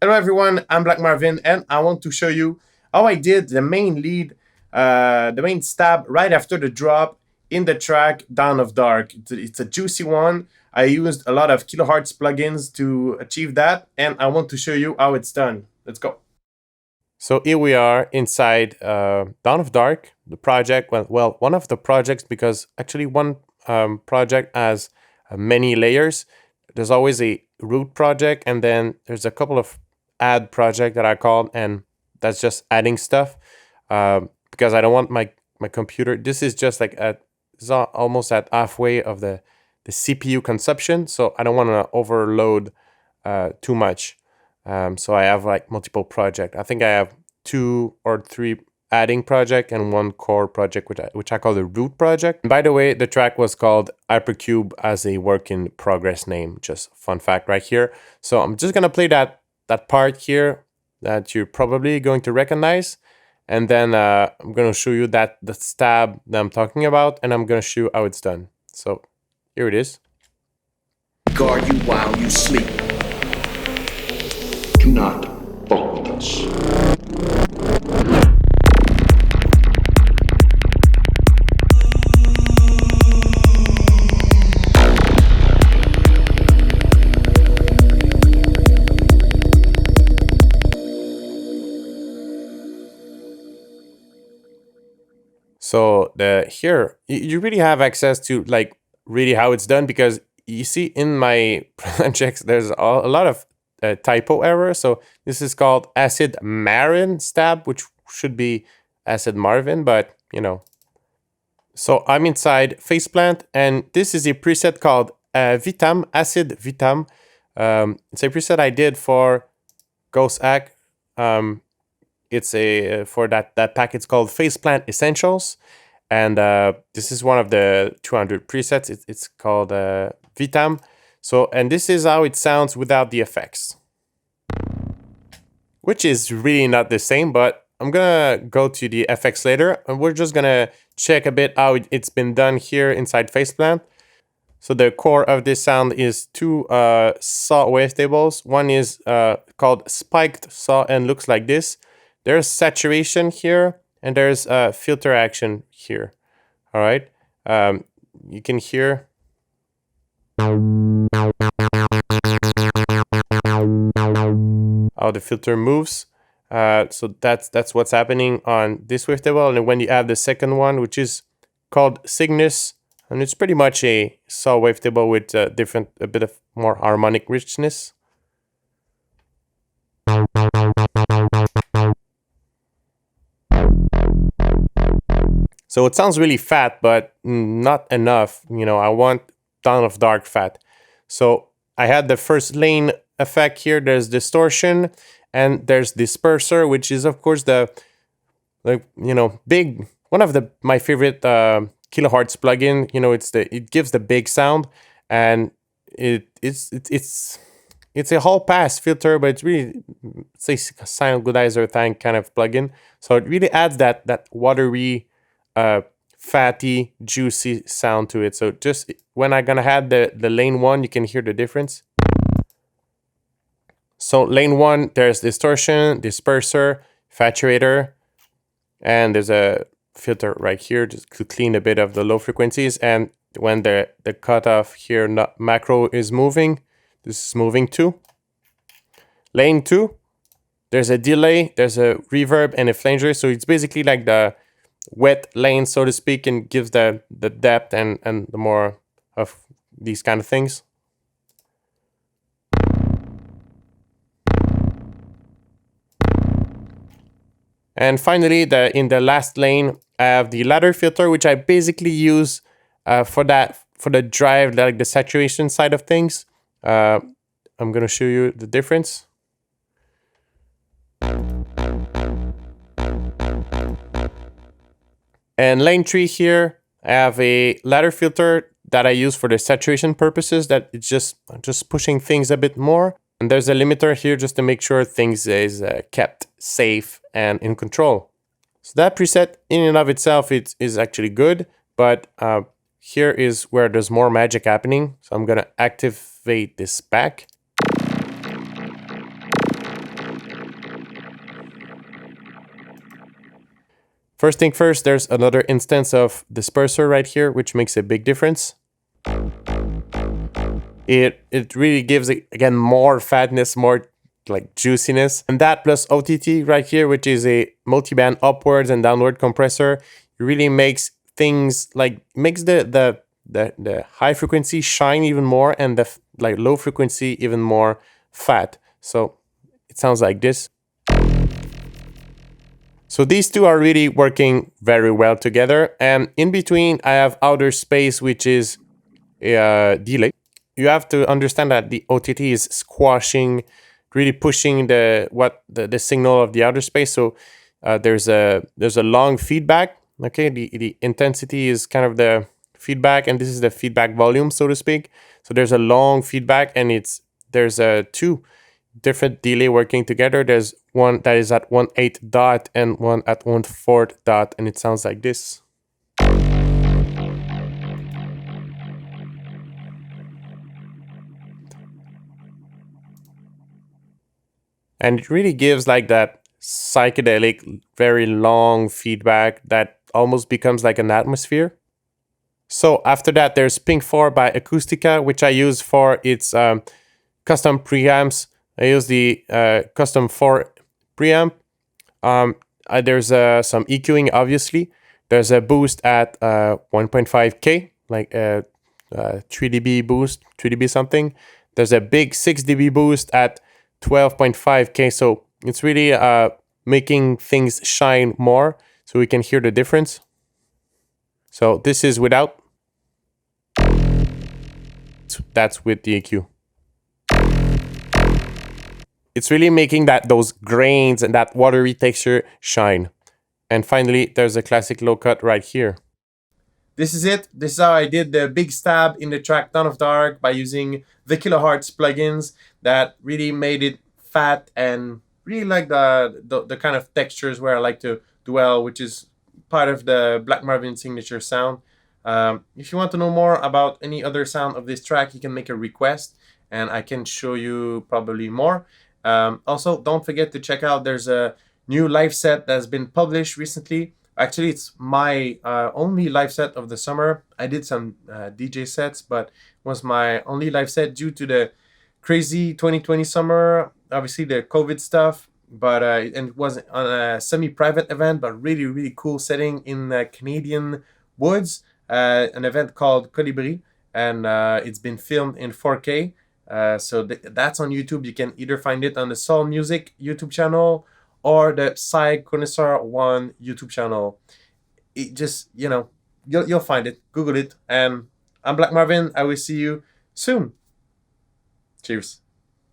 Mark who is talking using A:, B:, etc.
A: Hello everyone, I'm Black Marvin and I want to show you how I did the main lead, the main stab right after the drop in the track Dawn of Dark. It's a juicy one. I used a lot of Kilohearts plugins to achieve that and I want to show you how it's done. Let's go. So here we are inside Dawn of Dark, the project. Well, one of the projects, because actually one project has many layers. There's always a root project, and then there's a couple of add project that I called, and that's just adding stuff because I don't want my computer. This is just like it's almost at halfway of the CPU consumption, so I don't want to overload too much. So I have like multiple projects. I think I have 2 or 3 adding project and 1 core project, which I call the root project. And by the way, the track was called Hypercube as a work in progress name. Just fun fact right here. So I'm just gonna play that part here that you're probably going to recognize. And then I'm gonna show you the stab that I'm talking about, and I'm gonna show you how it's done. So here it is.
B: Guard you while you sleep. Do not fuck with us.
A: So here you really have access to like really how it's done, because you see in my projects there's a lot of typo error. So this is called Acid Marin Stab, which should be Acid Marvin, but you know. So I'm inside Faceplant, and this is a preset called Vitam, Acid Vitam. It's a preset I did for Ghost Hack. It's a for that pack. It's called Faceplant Essentials, and this is one of the 200 presets. It's called Vitam. So, and this is how it sounds without the effects, which is really not the same. But I'm gonna go to the effects later, and we're just gonna check a bit how it's been done here inside Faceplant. So the core of this sound is 2 saw wavetables. One is called spiked saw and looks like this. There's saturation here, and there's filter action here. All right, you can hear how the filter moves. So that's what's happening on this wavetable. And then when you add the second one, which is called Cygnus, and it's pretty much a saw wavetable with a bit of more harmonic richness. So it sounds really fat, but not enough. You know, I want Dawn of Dark fat. So I had the first lane effect here. There's distortion, and there's disperser, which is of course the big one of my favorite Kilohearts plugin. You know, it gives the big sound, and it's a whole pass filter, but it's a sound godizer thing kind of plugin. So it really adds that watery, fatty, juicy sound to it. So just when I'm gonna add the lane 1, you can hear the difference. So lane 1, there's distortion, disperser, saturator, and there's a filter right here just to clean a bit of the low frequencies. And when the cutoff here, macro is moving, this is moving too. Lane 2, there's a delay, there's a reverb and a flanger. So it's basically like the wet lane, so to speak, and gives the depth and the more of these kind of things. And finally, in the last lane, I have the ladder filter, which I basically use for the drive, like the saturation side of things. I'm gonna show you the difference. And lane 3 here, I have a ladder filter that I use for the saturation purposes, that it's just pushing things a bit more. And there's a limiter here just to make sure things is kept safe and in control. So that preset in and of itself is actually good, but here is where there's more magic happening. So I'm gonna activate this back. First thing first, there's another instance of Disperser right here, which makes a big difference. It really gives, again, more fatness, more like juiciness. And that plus OTT right here, which is a multi-band upwards and downward compressor, it really makes things like, makes the high frequency shine even more, and the like low frequency even more fat. So it sounds like this. So these two are really working very well together. And in between, I have outer space, which is a delay. You have to understand that the OTT is squashing, really pushing the signal of the outer space. So there's a long feedback. Okay, the intensity is kind of the feedback, and this is the feedback volume, so to speak. So there's a long feedback, and there's two different delay working together. There's one that is at 1/8 dot and one at 1/4 dot, and it sounds like this. And it really gives like that psychedelic, very long feedback that almost becomes like an atmosphere. So after that, there's Pink 4 by Acoustica, which I use for its custom preamps. I use the custom 4 preamp. There's some EQing, obviously. There's a boost at 1.5K, like a 3 dB boost, 3 dB something. There's a big 6 dB boost at 12.5K. So it's really making things shine more, so we can hear the difference. So this is without. That's with the EQ. It's really making those grains and that watery texture shine. And finally, there's a classic low cut right here. This is it. This is how I did the big stab in the track Dawn of Dark by using the Kilohearts plugins that really made it fat and really like the kind of textures where I like to dwell, which is part of the Black Marvin signature sound. If you want to know more about any other sound of this track, you can make a request and I can show you probably more. Also, don't forget to check out, there's a new live set that's been published recently. Actually, it's my only live set of the summer. I did some DJ sets, but it was my only live set due to the crazy 2020 summer, obviously the COVID stuff. But and it was on a semi-private event, but really, really cool setting in the Canadian woods. An event called Colibri, and it's been filmed in 4K. So that's on YouTube. You can either find it on the Soul Music YouTube channel or the Psy Connoisseur 1 YouTube channel. It just, you'll find it. Google it. And I'm Black Marvin. I will see you soon. Cheers.